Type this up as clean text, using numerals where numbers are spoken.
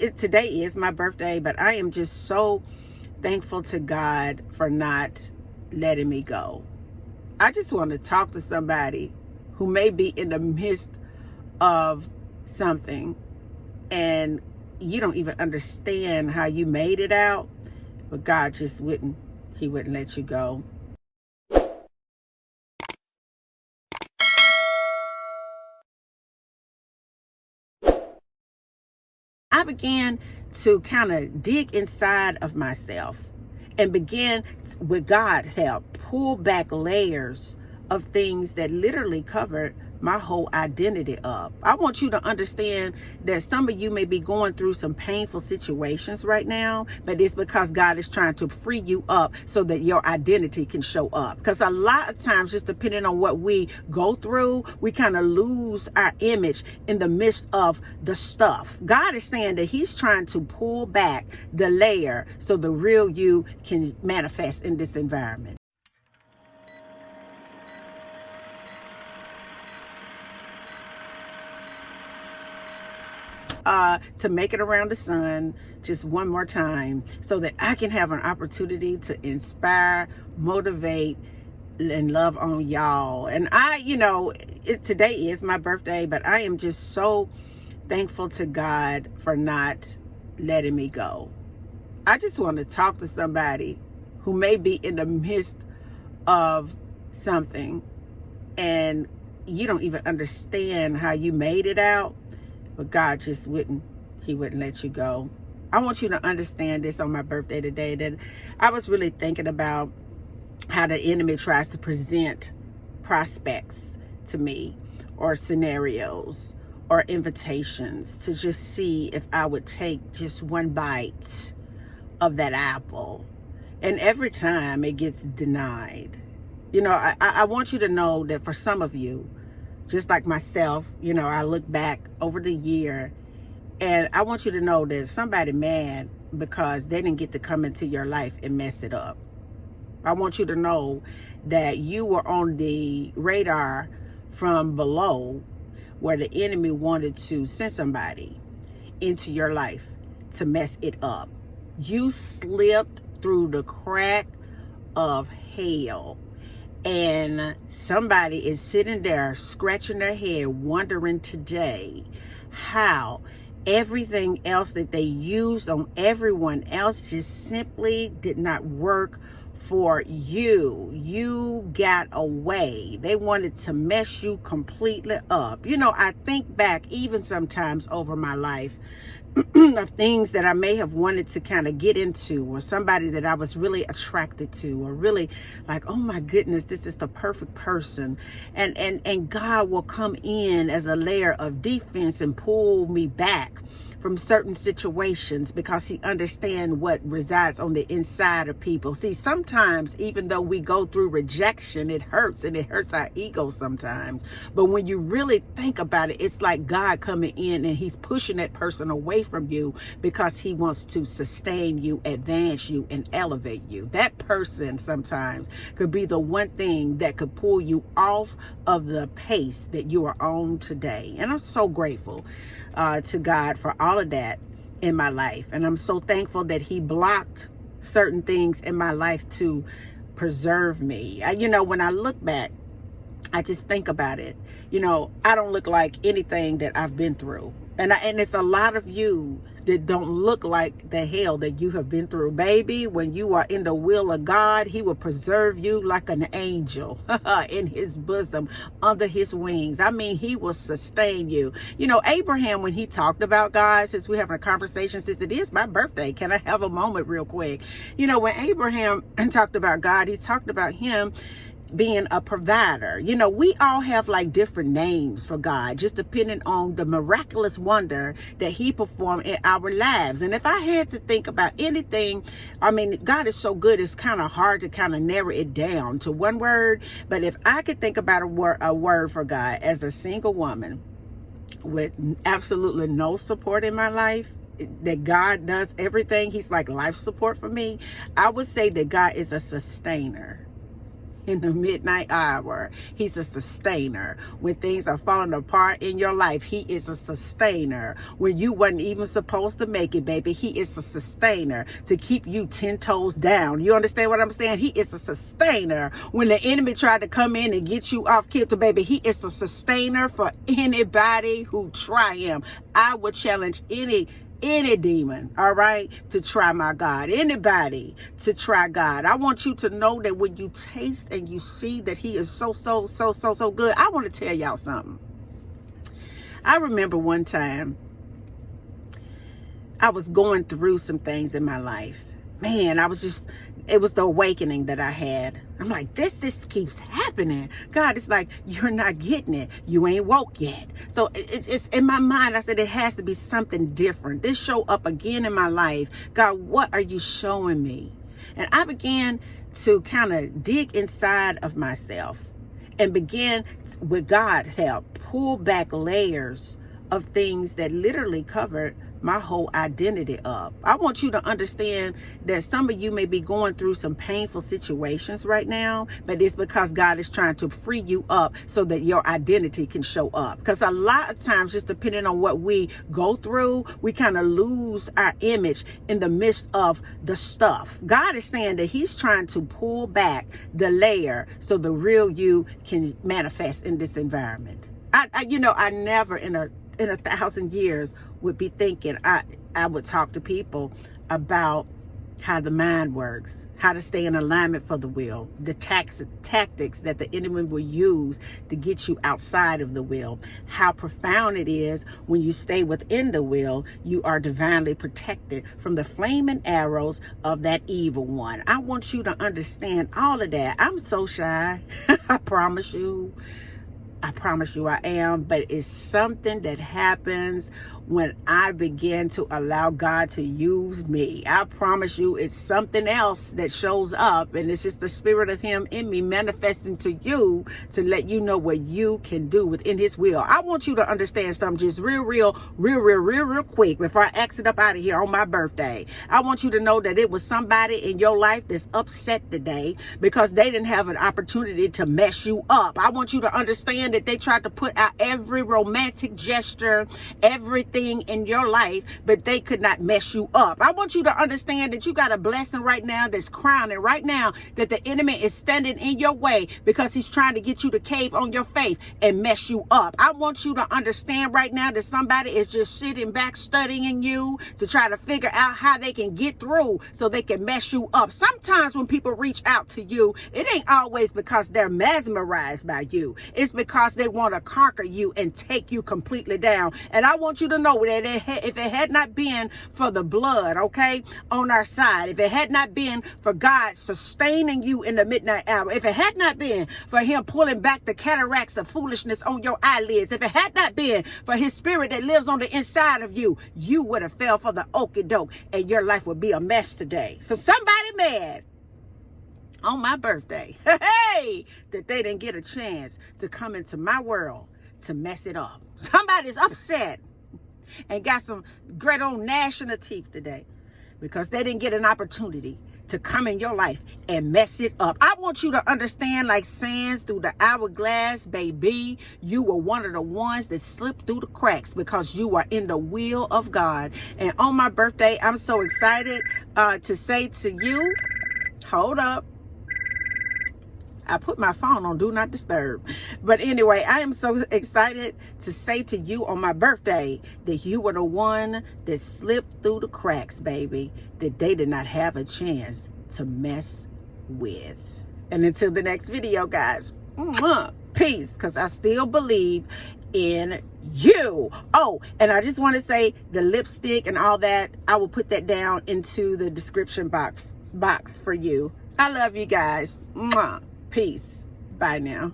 Today is my birthday, but I am just so thankful to God for not letting me go. I just want to talk to somebody who may be in the midst of something and you don't even understand how you made it out, but God just wouldn't let you go. I began to kind of dig inside of myself and began, with God's help, pull back layers of things that literally covered my whole identity up. I want you to understand that some of you may be going through some painful situations right now, but it's because God is trying to free you up so that your identity can show up. Because a lot of times, just depending on what we go through, we kind of lose our image in the midst of the stuff. God is saying that he's trying to pull back the layer so the real you can manifest in this environment. To make it around the sun just one more time so that I can have an opportunity to inspire, motivate, and love on y'all. And today is my birthday, but I am just so thankful to God for not letting me go. I just want to talk to somebody who may be in the midst of something and you don't even understand how you made it out, but God just wouldn't let you go. I want you to understand this on my birthday today, that I was really thinking about how the enemy tries to present prospects to me, or scenarios, or invitations to just see if I would take just one bite of that apple. And every time it gets denied. I want you to know that for some of you, just like myself, I look back over the year and I want you to know that somebody mad because they didn't get to come into your life and mess it up. I want you to know that you were on the radar from below, where the enemy wanted to send somebody into your life to mess it up. You slipped through the crack of hell. And somebody is sitting there scratching their head, wondering today how everything else that they used on everyone else just simply did not work for you. You got away. They wanted to mess you completely up. I think back even sometimes over my life of things that I may have wanted to kind of get into, or somebody that I was really attracted to, or really like, oh my goodness, this is the perfect person. And God will come in as a layer of defense and pull me back from certain situations because he understands what resides on the inside of people. See, sometimes even though we go through rejection, it hurts, and it hurts our ego sometimes. But when you really think about it, it's like God coming in and he's pushing that person away from you because he wants to sustain you, advance you, and elevate you. That person sometimes could be the one thing that could pull you off of the pace that you are on today. And I'm so grateful to God for all of that in my life. And I'm so thankful that he blocked certain things in my life to preserve me. When I look back, I just think about it. I don't look like anything that I've been through. And it's a lot of you that don't look like the hell that you have been through. Baby, when you are in the will of God, he will preserve you like an angel in his bosom, under his wings. I mean, he will sustain you. Abraham, when he talked about God, since we're having a conversation, since it is my birthday, can I have a moment real quick? When Abraham talked about God, he talked about him being a provider. We all have like different names for God, just depending on the miraculous wonder that he performed in our lives. And if I had to think about anything, God is so good, it's kind of hard to kind of narrow it down to one word. But if I could think about a word for God, as a single woman with absolutely no support in my life, that God does everything, he's like life support for me, I would say that God is a sustainer. in the midnight hour. He's a sustainer. When things are falling apart in your life, he is a sustainer. When you wasn't even supposed to make it, baby, he is a sustainer to keep you 10 toes down. You understand what I'm saying? He is a sustainer. When the enemy tried to come in and get you off kilter, baby, he is a sustainer for anybody who try him. I would challenge any demon, all right, to try my God. Anybody to try God. I want you to know that when you taste and you see that he is so good. I want to tell y'all something. I remember one time I was going through some things in my life. Man, it was the awakening that I had. I'm like, this keeps happening. God, it's like, you're not getting it. You ain't woke yet. So it's in my mind, I said, it has to be something different. This show up again in my life. God, what are you showing me? And I began to kind of dig inside of myself and began, with God's help, pull back layers of things that literally covered my whole identity up. I want you to understand that some of you may be going through some painful situations right now, but it's because God is trying to free you up so that your identity can show up. Because a lot of times, just depending on what we go through, we kind of lose our image in the midst of the stuff. God is saying that he's trying to pull back the layer so the real you can manifest in this environment. I never in a 1,000 years would be thinking I would talk to people about how the mind works, how to stay in alignment for the will, the tactics that the enemy will use to get you outside of the will, how profound it is when you stay within the will, you are divinely protected from the flaming arrows of that evil one. I want you to understand all of that. I'm so shy. I promise you I am, but it's something that happens when I begin to allow God to use me. I promise you it's something else that shows up, and it's just the spirit of him in me manifesting to you to let you know what you can do within his will. I want you to understand something just real quick before I exit up out of here on my birthday. I want you to know that it was somebody in your life that's upset today because they didn't have an opportunity to mess you up. I want you to understand that they tried to put out every romantic gesture, everything in your life, but they could not mess you up. I want you to understand that you got a blessing right now that's crowning right now, that the enemy is standing in your way because he's trying to get you to cave on your faith and mess you up. I want you to understand right now that somebody is just sitting back studying you to try to figure out how they can get through so they can mess you up. Sometimes when people reach out to you, it ain't always because they're mesmerized by you. It's because they want to conquer you and take you completely down. And I want you to know that if it had not been for the blood, okay, on our side, if it had not been for God sustaining you in the midnight hour, if it had not been for him pulling back the cataracts of foolishness on your eyelids, if it had not been for his spirit that lives on the inside of you, you would have fell for the okie doke and your life would be a mess today. So somebody mad on my birthday, hey, that they didn't get a chance to come into my world to mess it up. Somebody's upset and got some great old national teeth today because they didn't get an opportunity to come in your life and mess it up. I want you to understand, like sands through the hourglass, baby, you were one of the ones that slipped through the cracks because you are in the will of God. And on my birthday, I'm so excited to say to you, hold up. I put my phone on do not disturb. But anyway, I am so excited to say to you on my birthday that you were the one that slipped through the cracks, baby, that they did not have a chance to mess with. And until the next video, guys, peace, because I still believe in you. Oh, and I just want to say the lipstick and all that, I will put that down into the description box for you. I love you guys. Peace. Bye now.